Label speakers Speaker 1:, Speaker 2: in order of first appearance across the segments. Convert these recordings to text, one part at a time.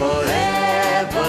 Speaker 1: forever,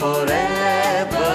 Speaker 1: forever।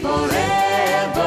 Speaker 1: forever।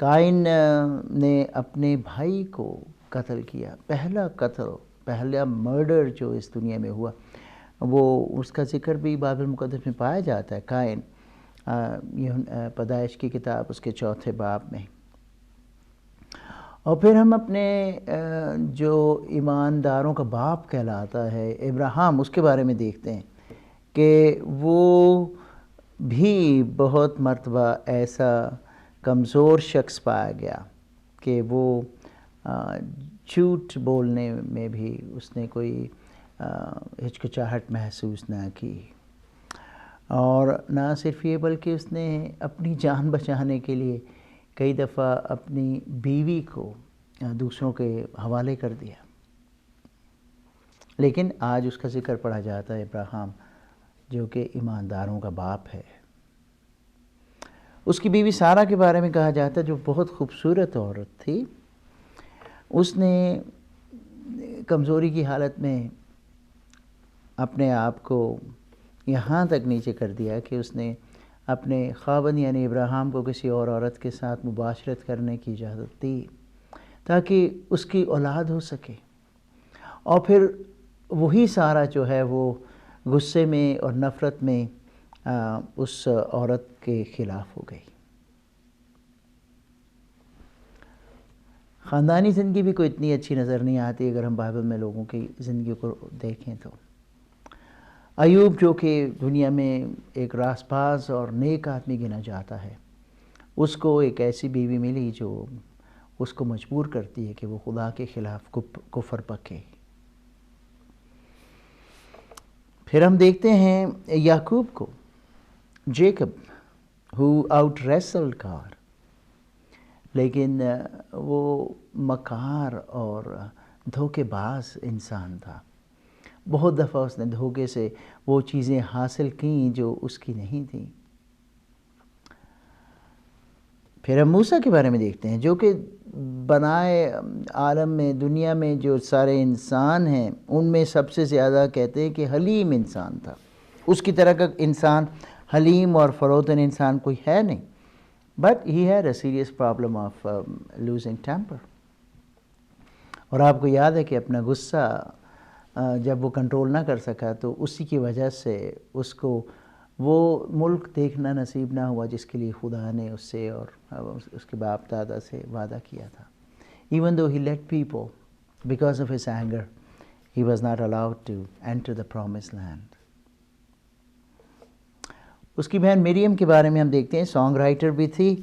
Speaker 2: قائن نے اپنے بھائی کو قتل کیا. پہلا مرڈر جو اس دنیا میں ہوا وہ اس کا ذکر بھی بائبل مقدس میں پایا جاتا ہے. قائن پیدائش کی کتاب اس کے 4 باب میں. اور پھر ہم اپنے جو ایمانداروں کا باپ کہلاتا ہے ابراہیم، اس کے بارے میں دیکھتے ہیں کہ وہ بھی بہت مرتبہ ایسا کمزور شخص پایا گیا کہ وہ جھوٹ بولنے میں بھی اس نے کوئی ہچکچاہٹ محسوس نہ کی. اور نہ صرف یہ بلکہ اس نے اپنی جان بچانے کے لیے کئی دفعہ اپنی بیوی کو دوسروں کے حوالے کر دیا. لیکن آج اس کا ذکر پڑھا جاتا ہے ابراہیم، جو کہ ایمانداروں کا باپ ہے. اس کی بیوی سارہ کے بارے میں کہا جاتا ہے جو بہت خوبصورت عورت تھی. اس نے کمزوری کی حالت میں اپنے آپ کو یہاں تک نیچے کر دیا کہ اس نے اپنے خاوند یعنی ابراہیم کو کسی اور عورت کے ساتھ مباشرت کرنے کی اجازت دی تاکہ اس کی اولاد ہو سکے. اور پھر وہی سارہ جو ہے وہ غصے میں اور نفرت میں اس عورت کے خلاف ہو گئی. خاندانی زندگی بھی کوئی اتنی اچھی نظر نہیں آتی اگر ہم بائبل میں لوگوں کی زندگی کو دیکھیں تو. ایوب جو کہ دنیا میں ایک راست باز اور نیک آدمی گنا جاتا ہے، اس کو ایک ایسی بیوی ملی جو اس کو مجبور کرتی ہے کہ وہ خدا کے خلاف کفر پکے. پھر ہم دیکھتے ہیں یعقوب کو، Jacob who out wrestled God، لیکن وہ مکار اور دھوکے باز انسان تھا. بہت دفعہ اس نے دھوکے سے وہ چیزیں حاصل کیں جو اس کی نہیں تھیں. پھر ہم موسیٰ کے بارے میں دیکھتے ہیں جو کہ بنائے عالم میں دنیا میں جو سارے انسان ہیں ان میں سب سے زیادہ کہتے ہیں کہ حلیم انسان تھا. اس کی طرح کا انسان حلیم اور فروتن انسان کوئی ہے نہیں. But he had a serious problem of losing temper. اور آپ کو یاد ہے کہ اپنا غصہ جب وہ کنٹرول نہ کر سکا تو اسی کی وجہ سے اس کو وہ ملک دیکھنا نصیب نہ ہوا جس کے لیے خدا نے اس سے اور اس کے باپ دادا سے وعدہ کیا تھا. Even though he led people, because of his anger, he was not allowed to enter the promised land. اس کی بہن مریم کے بارے میں ہم دیکھتے ہیں سانگ رائٹر بھی تھی،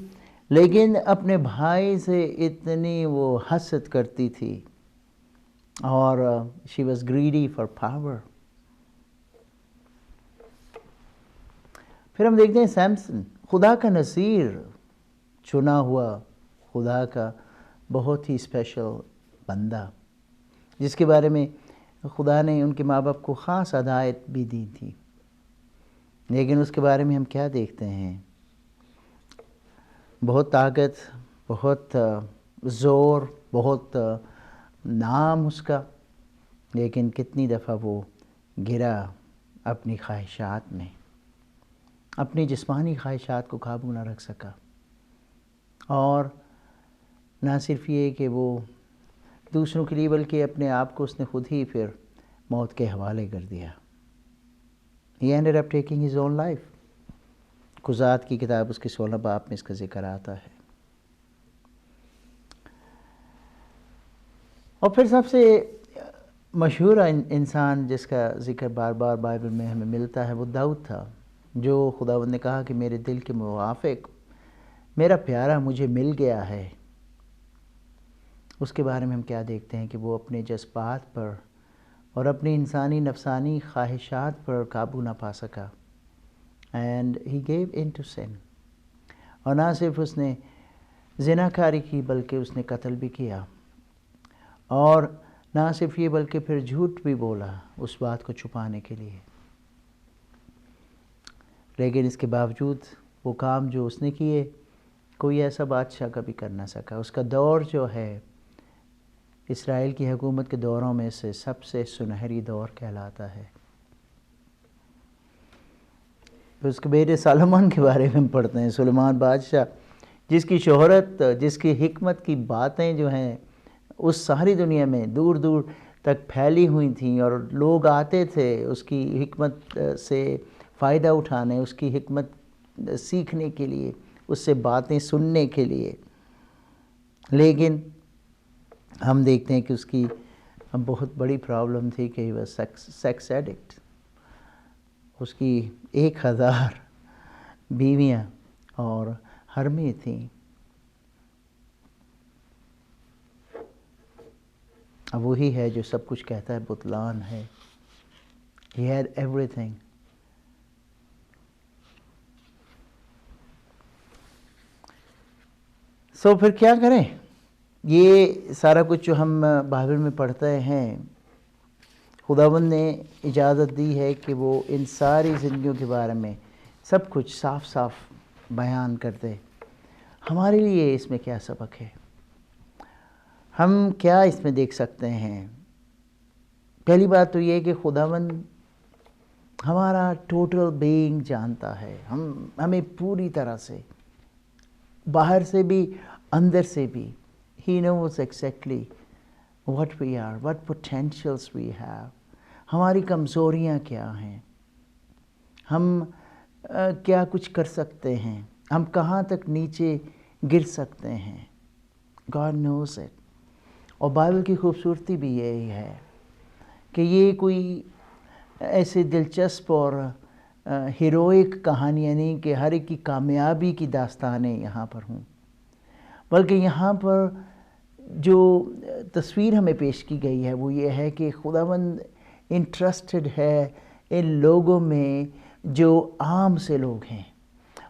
Speaker 2: لیکن اپنے بھائی سے اتنی وہ حسد کرتی تھی اور she was greedy for power. پھر ہم دیکھتے ہیں سیمسن، خدا کا نذیر، چنا ہوا خدا کا بہت ہی اسپیشل بندہ، جس کے بارے میں خدا نے ان کے ماں باپ کو خاص ہدایت بھی دی تھی. لیکن اس کے بارے میں ہم کیا دیکھتے ہیں؟ بہت طاقت، بہت زور، بہت نام اس کا، لیکن کتنی دفعہ وہ گرا اپنی خواہشات میں، اپنی جسمانی خواہشات کو قابو نہ رکھ سکا. اور نہ صرف یہ کہ وہ دوسروں کے لیے بلکہ اپنے آپ کو اس نے خود ہی پھر موت کے حوالے کر دیا. He ended up taking his own life. قضات کی کتاب اس کے 16 باب میں اس کا ذکر آتا ہے. اور پھر سب سے مشہور انسان جس کا ذکر بار بار بائبل میں ہمیں ملتا ہے وہ داؤد تھا، جو خداوند نے کہا کہ میرے دل کے موافق میرا پیارا مجھے مل گیا ہے. اس کے بارے میں ہم کیا دیکھتے ہیں کہ وہ اپنے جذبات پر اور اپنی انسانی نفسانی خواہشات پر قابو نہ پا سکا. And he gave in to sin. اور نہ صرف اس نے زنا کاری کی بلکہ اس نے قتل بھی کیا. اور نہ صرف یہ بلکہ پھر جھوٹ بھی بولا اس بات کو چھپانے کے لیے. لیکن اس کے باوجود وہ کام جو اس نے کیے کوئی ایسا بادشاہ کبھی کر نہ سکا. اس کا دور جو ہے اسرائیل کی حکومت کے دوروں میں سے سب سے سنہری دور کہلاتا ہے. اس کے بیٹے سلمان کے بارے میں ہم پڑھتے ہیں. سلیمان بادشاہ جس کی شہرت، جس کی حکمت کی باتیں جو ہیں اس ساری دنیا میں دور دور تک پھیلی ہوئی تھیں، اور لوگ آتے تھے اس کی حکمت سے فائدہ اٹھانے، اس کی حکمت سیکھنے کے لیے، اس سے باتیں سننے کے لیے. لیکن ہم دیکھتے ہیں کہ اس کی بہت بڑی پرابلم تھی کہ وہ سیکس ایڈکٹ. اس کی 1000 بیویاں اور حرمیں تھیں. اب وہی ہے جو سب کچھ کہتا ہے بطلان ہے. He had everything. سو پھر کیا کریں؟ یہ سارا کچھ جو ہم بائبل میں پڑھتے ہیں، خداوند نے اجازت دی ہے کہ وہ ان ساری زندگیوں کے بارے میں سب کچھ صاف صاف بیان کر دے. ہمارے لیے اس میں کیا سبق ہے؟ ہم کیا اس میں دیکھ سکتے ہیں؟ پہلی بات تو یہ کہ خداوند ہمارا ٹوٹل بینگ جانتا ہے. ہمیں پوری طرح سے، باہر سے بھی اندر سے بھی. He knows exactly what we are, what potentials we have. ہماری کمزوریاں کیا ہیں، ہم کیا کچھ کر سکتے ہیں، ہم کہاں تک نیچے گر سکتے ہیں. God knows it. اور بائبل کی خوبصورتی بھی یہی ہے کہ یہ کوئی ایسے دلچسپ اور ہیروئک کہانیاں نہیں کہ ہر ایک کی کامیابی کی داستانیں یہاں پر ہوں، بلکہ یہاں پر جو تصویر ہمیں پیش کی گئی ہے وہ یہ ہے کہ خداوند انٹرسٹڈ ہے ان لوگوں میں جو عام سے لوگ ہیں،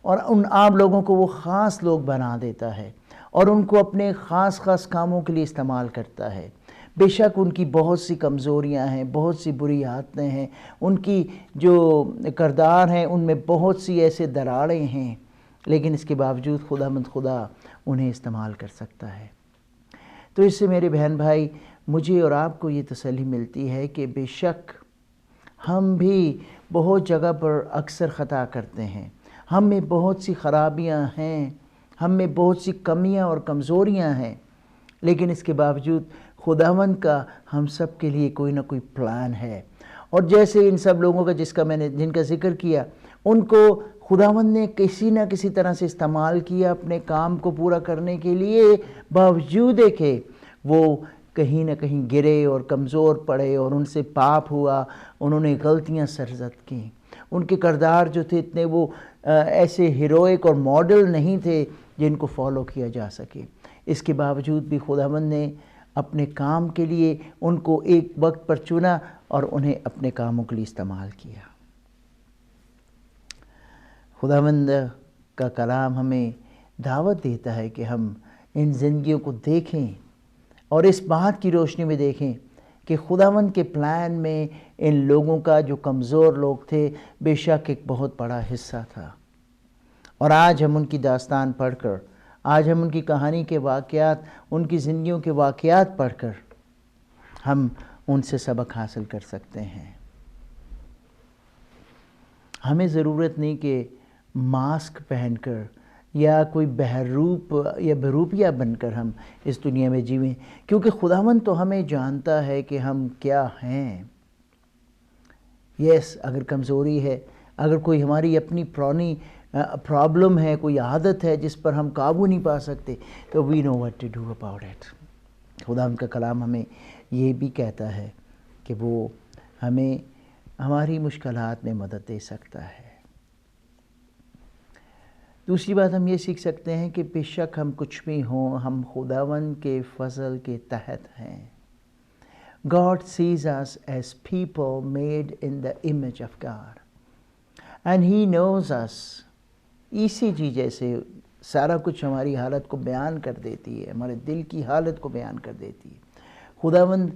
Speaker 2: اور ان عام لوگوں کو وہ خاص لوگ بنا دیتا ہے اور ان کو اپنے خاص خاص کاموں کے لیے استعمال کرتا ہے. بے شک ان کی بہت سی کمزوریاں ہیں، بہت سی بری عادتیں ہیں، ان کی جو کردار ہیں ان میں بہت سی ایسے دراڑیں ہیں، لیکن اس کے باوجود خدا انہیں استعمال کر سکتا ہے. تو اس سے میرے بہن بھائی، مجھے اور آپ کو یہ تسلی ملتی ہے کہ بے شک ہم بھی بہت جگہ پر اکثر خطا کرتے ہیں، ہم میں بہت سی خرابیاں ہیں، ہم میں بہت سی کمیاں اور کمزوریاں ہیں، لیکن اس کے باوجود خداوند کا ہم سب کے لیے کوئی نہ کوئی پلان ہے. اور جیسے ان سب لوگوں کا جن کا ذکر کیا، ان کو خداوند نے کسی نہ کسی طرح سے استعمال کیا اپنے کام کو پورا کرنے کے لیے، باوجود ہے کہ وہ کہیں نہ کہیں گرے اور کمزور پڑے اور ان سے پاپ ہوا، انہوں نے غلطیاں سرزد کیں. ان کے کردار جو تھے اتنے وہ ایسے ہیروئک اور ماڈل نہیں تھے جن کو فالو کیا جا سکے. اس کے باوجود بھی خداوند نے اپنے کام کے لیے ان کو ایک وقت پر چنا اور انہیں اپنے کاموں کے لیے استعمال کیا. خداوند کا کلام ہمیں دعوت دیتا ہے کہ ہم ان زندگیوں کو دیکھیں اور اس بات کی روشنی میں دیکھیں کہ خداوند کے پلان میں ان لوگوں کا جو کمزور لوگ تھے بے شک ایک بہت بڑا حصہ تھا. اور آج ہم ان کی داستان پڑھ کر، آج ہم ان کی کہانی کے واقعات، ان کی زندگیوں کے واقعات پڑھ کر ہم ان سے سبق حاصل کر سکتے ہیں. ہمیں ضرورت نہیں کہ ماسک پہن کر یا کوئی بہروپ یا بہروپیہ بن کر ہم اس دنیا میں جیویں، کیونکہ خداوند تو ہمیں جانتا ہے کہ ہم کیا ہیں. اگر کمزوری ہے، اگر کوئی ہماری اپنی پرانی پرابلم ہے، کوئی عادت ہے جس پر ہم قابو نہیں پا سکتے، تو we know what to do about it. خداوند کا کلام ہمیں یہ بھی کہتا ہے کہ وہ ہمیں ہماری مشکلات میں مدد دے سکتا ہے. دوسری بات ہم یہ سیکھ سکتے ہیں کہ بے شک ہم کچھ بھی ہوں، ہم خداوند کے فضل کے تحت ہیں. God sees us as people made in the image of God. And He knows us. اسی چیز جیسے سارا کچھ ہماری حالت کو بیان کر دیتی ہے، ہمارے دل کی حالت کو بیان کر دیتی ہے. خداوند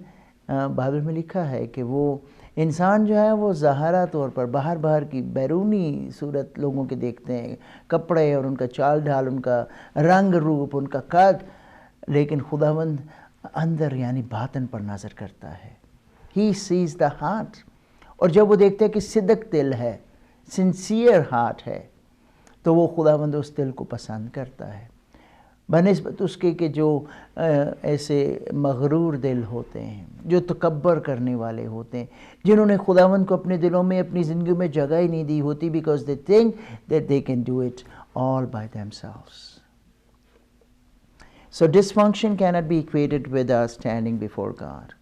Speaker 2: بائبل میں لکھا ہے کہ وہ انسان جو ہے وہ ظاہرہ طور پر باہر کی بیرونی صورت لوگوں کے دیکھتے ہیں، کپڑے اور ان کا چال ڈھال، ان کا رنگ روپ، ان کا قد، لیکن خداوند اندر یعنی باطن پر نظر کرتا ہے. He sees the heart. اور جب وہ دیکھتے ہیں کہ صدق دل ہے، سنسیئر ہارٹ ہے، تو وہ خداوند اس دل کو پسند کرتا ہے. بنسبت اس کے کہ جو ایسے مغرور دل ہوتے ہیں، جو تکبر کرنے والے ہوتے ہیں، جنہوں نے خداوند کو اپنے دلوں میں اپنی زندگی میں جگہ ہی نہیں دی ہوتی because they think that they can do it all by themselves. So dysfunction cannot be equated with us standing before God.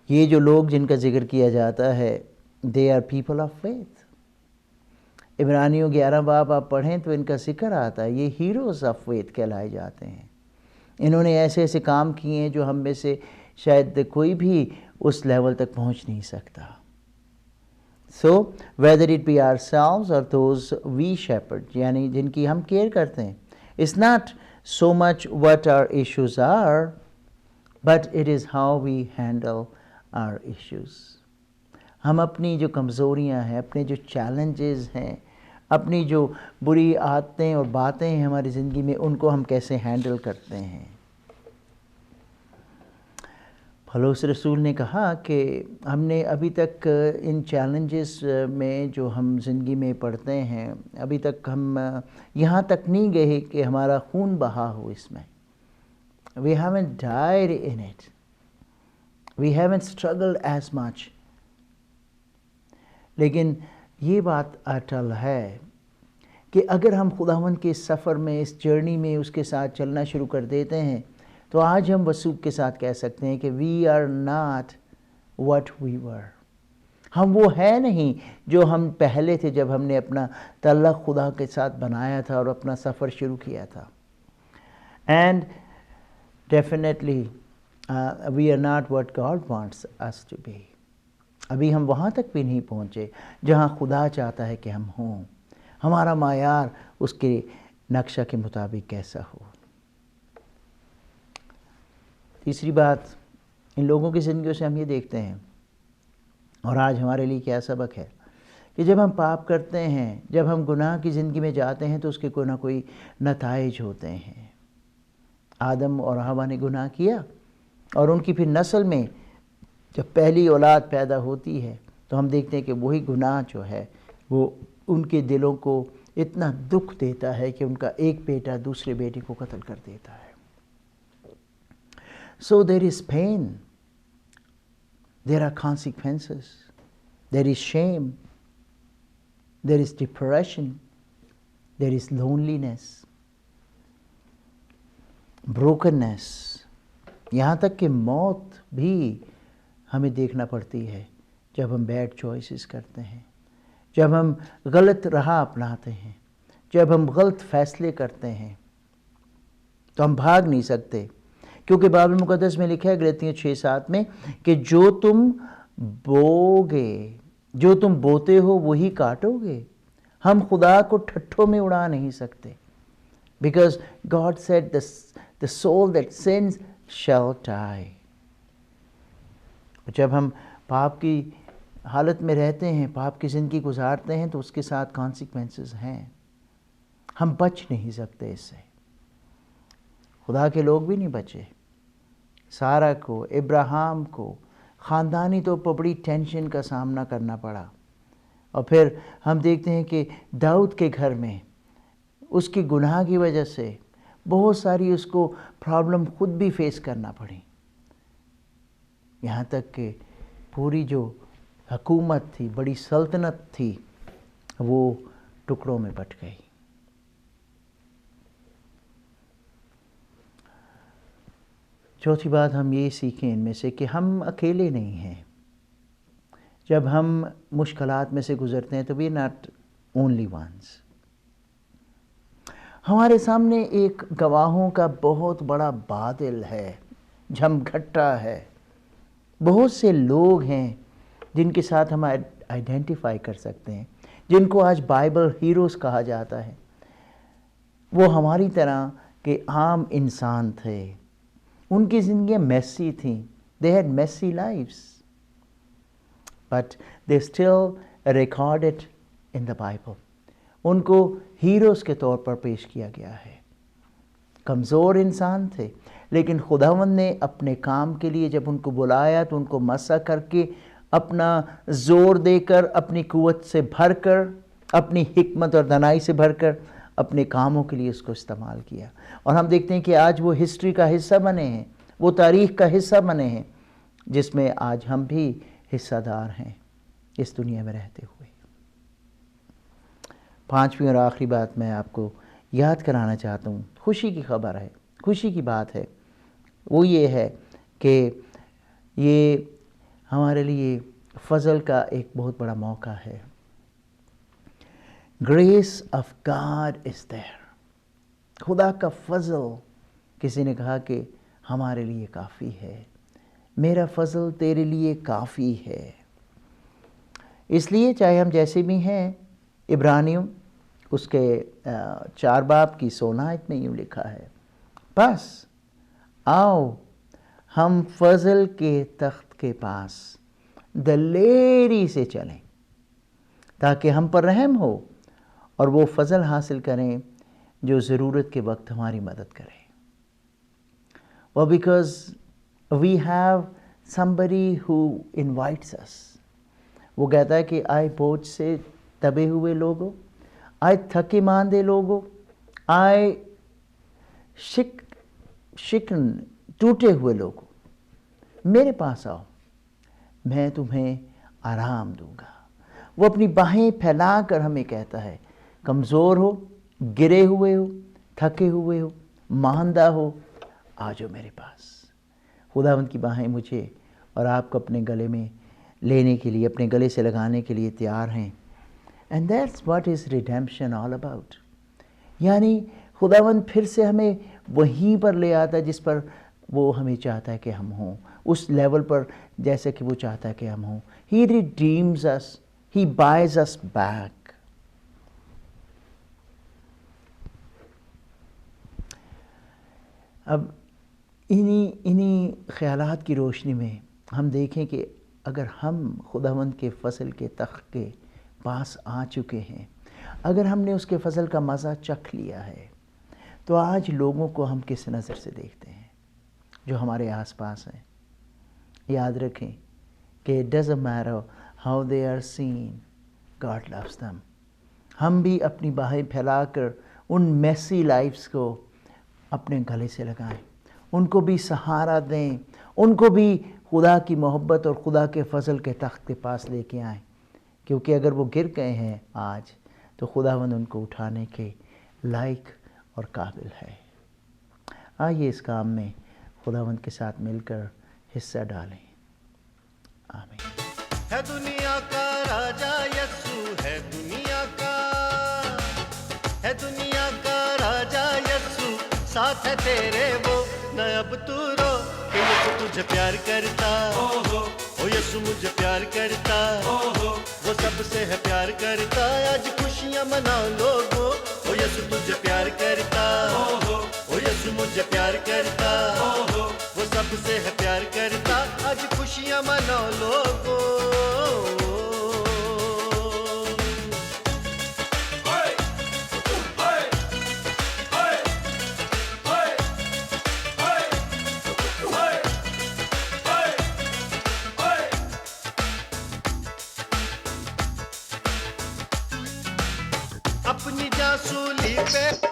Speaker 2: یہ جو لوگ جن کا ذکر کیا جاتا ہے they are people of faith. عبرانیوں 11 باب آپ پڑھیں تو ان کا ذکر آتا ہے، یہ ہیروز آف فیتھ کہلائے جاتے ہیں. انہوں نے ایسے ایسے کام کیے ہیں جو ہم میں سے شاید کوئی بھی اس لیول تک پہنچ نہیں سکتا. So whether it be ourselves or those we shepherd، یعنی جن کی ہم کیئر کرتے ہیں، it's not so much what our issues are but it is how we handle our issues. ہم اپنی جو کمزوریاں ہیں، اپنے جو چیلنجز ہیں، اپنی جو بری عادتیں اور باتیں ہیں ہماری زندگی میں، ان کو ہم کیسے ہینڈل کرتے ہیں. پولس رسول نے کہا کہ ہم نے ابھی تک ان چیلنجز میں جو ہم زندگی میں پڑھتے ہیں، ابھی تک ہم یہاں تک نہیں گئے کہ ہمارا خون بہا ہو اس میں. We haven't died in it. We haven't struggled as much. لیکن یہ بات اٹل ہے کہ اگر ہم خداوند کے اس سفر میں، اس جرنی میں اس کے ساتھ چلنا شروع کر دیتے ہیں تو آج ہم وثوق کے ساتھ کہہ سکتے ہیں کہ we are not what we were. ہم وہ ہے نہیں جو ہم پہلے تھے جب ہم نے اپنا تعلق خدا کے ساتھ بنایا تھا اور اپنا سفر شروع کیا تھا. And definitely we are not what God wants us to be. ابھی ہم وہاں تک بھی نہیں پہنچے جہاں خدا چاہتا ہے کہ ہم ہوں. ہمارا معیار اس کے نقشہ کے مطابق کیسا ہو. تیسری بات، ان لوگوں کی زندگیوں سے ہم یہ دیکھتے ہیں، اور آج ہمارے لیے کیا سبق ہے، کہ جب ہم پاپ کرتے ہیں، جب ہم گناہ کی زندگی میں جاتے ہیں تو اس کے کوئی نہ کوئی نتائج ہوتے ہیں. آدم اور حوا نے گناہ کیا اور ان کی پھر نسل میں جب پہلی اولاد پیدا ہوتی ہے تو ہم دیکھتے ہیں کہ وہی گناہ جو ہے وہ ان کے دلوں کو اتنا دکھ دیتا ہے کہ ان کا ایک بیٹا دوسرے بیٹے کو قتل کر دیتا ہے. So there is pain, there are consequences, there is shame, there is depression, there is loneliness, brokenness. یہاں تک کہ موت بھی ہمیں دیکھنا پڑتی ہے جب ہم بیڈ چوائسز کرتے ہیں، جب ہم غلط راہ اپناتے ہیں، جب ہم غلط فیصلے کرتے ہیں تو ہم بھاگ نہیں سکتے، کیونکہ بائبل مقدس میں لکھا ہے غلاطیوں 6:7 میں کہ جو تم بوتے ہو وہی کاٹو گے. ہم خدا کو ٹھٹھوں میں اڑا نہیں سکتے. Because God said the soul that sins shall die. جب ہم پاپ کی حالت میں رہتے ہیں، پاپ کی زندگی گزارتے ہیں تو اس کے ساتھ کانسیکوینسز ہیں. ہم بچ نہیں سکتے اس سے. خدا کے لوگ بھی نہیں بچے. سارہ کو، ابراہیم کو خاندانی طور پر بڑی ٹینشن کا سامنا کرنا پڑا. اور پھر ہم دیکھتے ہیں کہ داؤد کے گھر میں اس کی گناہ کی وجہ سے بہت ساری اس کو پرابلم خود بھی فیس کرنا پڑی، یہاں تک کہ پوری جو حکومت تھی، بڑی سلطنت تھی، وہ ٹکڑوں میں بٹ گئی. چوتھی بات ہم یہ سیکھیں ان میں سے کہ ہم اکیلے نہیں ہیں. جب ہم مشکلات میں سے گزرتے ہیں تو we are not only ones. ہمارے سامنے ایک گواہوں کا بہت بڑا بادل ہے، جھم گھٹا ہے. بہت سے لوگ ہیں جن کے ساتھ ہم آئیڈینٹیفائی کر سکتے ہیں، جن کو آج بائبل ہیروز کہا جاتا ہے. وہ ہماری طرح کے عام انسان تھے. ان کی زندگیاں میسی تھیں. They had messy lives. But they still recorded in the Bible. ان کو ہیروز کے طور پر پیش کیا گیا ہے. کمزور انسان تھے، لیکن خداوند نے اپنے کام کے لیے جب ان کو بلایا تو ان کو مسح کر کے، اپنا زور دے کر، اپنی قوت سے بھر کر، اپنی حکمت اور دانائی سے بھر کر اپنے کاموں کے لیے اس کو استعمال کیا، اور ہم دیکھتے ہیں کہ آج وہ ہسٹری کا حصہ بنے ہیں، وہ تاریخ کا حصہ بنے ہیں جس میں آج ہم بھی حصہ دار ہیں اس دنیا میں رہتے ہوئے۔ پانچویں اور آخری بات میں آپ کو یاد کرانا چاہتا ہوں، خوشی کی خبر ہے، خوشی کی بات ہے، وہ یہ ہے کہ یہ ہمارے لیے فضل کا ایک بہت بڑا موقع ہے۔ گریس آف گاڈ از دیر، خدا کا فضل، کسی نے کہا کہ ہمارے لیے کافی ہے، میرا فضل تیرے لیے کافی ہے۔ اس لیے چاہے ہم جیسے بھی ہیں، عبرانیوں اس کے 4 باب کی 16 آیت میں یوں لکھا ہے، بس آؤ ہم فضل کے تخت کے پاس دلیری سے چلیں تاکہ ہم پر رحم ہو اور وہ فضل حاصل کریں جو ضرورت کے وقت ہماری مدد کرے۔ Well, because we have somebody who invites us. وہ کہتا ہے کہ آئے بوجھ سے دبے ہوئے لوگوں، آئے تھکے ماندے لوگوں، آئے شکن ٹوٹے ہوئے لوگوں، میرے پاس آؤ، میں تمہیں آرام دوں گا۔ وہ اپنی باہیں پھیلا کر ہمیں کہتا ہے، کمزور ہو، گرے ہوئے ہو، تھکے ہوئے ہو، ماندہ ہو، آ جاؤ میرے پاس۔ خداوند کی باہیں مجھے اور آپ کو اپنے گلے میں لینے کے لیے، اپنے گلے سے لگانے کے لیے تیار ہیں۔ And that's what is redemption all about. یعنی خداوند پھر سے ہمیں وہیں پر لے آتا ہے جس پر وہ ہمیں چاہتا ہے کہ ہم ہوں، اس لیول پر جیسے کہ وہ چاہتا ہے کہ ہم ہوں۔ He redeems us. He buys us back. اب انہی خیالات کی روشنی میں ہم دیکھیں کہ اگر ہم خداوند کے فضل کے تخت کے پاس آ چکے ہیں، اگر ہم نے اس کے فضل کا مزہ چکھ لیا ہے، تو آج لوگوں کو ہم کس نظر سے دیکھتے ہیں جو ہمارے آس پاس ہیں؟ یاد رکھیں کہ it doesn't matter how they are seen, God loves them. ہم بھی اپنی باہیں پھیلا کر ان میسی لائفز کو اپنے گلے سے لگائیں، ان کو بھی سہارا دیں، ان کو بھی خدا کی محبت اور خدا کے فضل کے تخت کے پاس لے کے آئیں، کیونکہ اگر وہ گر گئے ہیں آج تو خداوند ان کو اٹھانے کے لائق اور قابل ہے۔ آئیے اس کام میں خداوند کے ساتھ مل کر حصہ ڈالیں۔ آمین۔
Speaker 1: ہے دنیا کا راجا یسوع، ہے دنیا کا، ہے دنیا کا راجا یسوع، ساتھ ہے تیرے وہ، نہ اب تو رو کہ یسوع تجھے پیار کرتا، او یسوع مجھے پیار کرتا، وہ سب سے ہے پیار کرتا۔ آج خوشیاں مناؤ لوگو، او یسوع تجھے پیار کرتا، او یسوع مجھے پیار کرتا، وہ سب سے ہے پیار کرتا۔ آج خوشیاں مناؤ لوگو۔ اپنی جاسولی پہ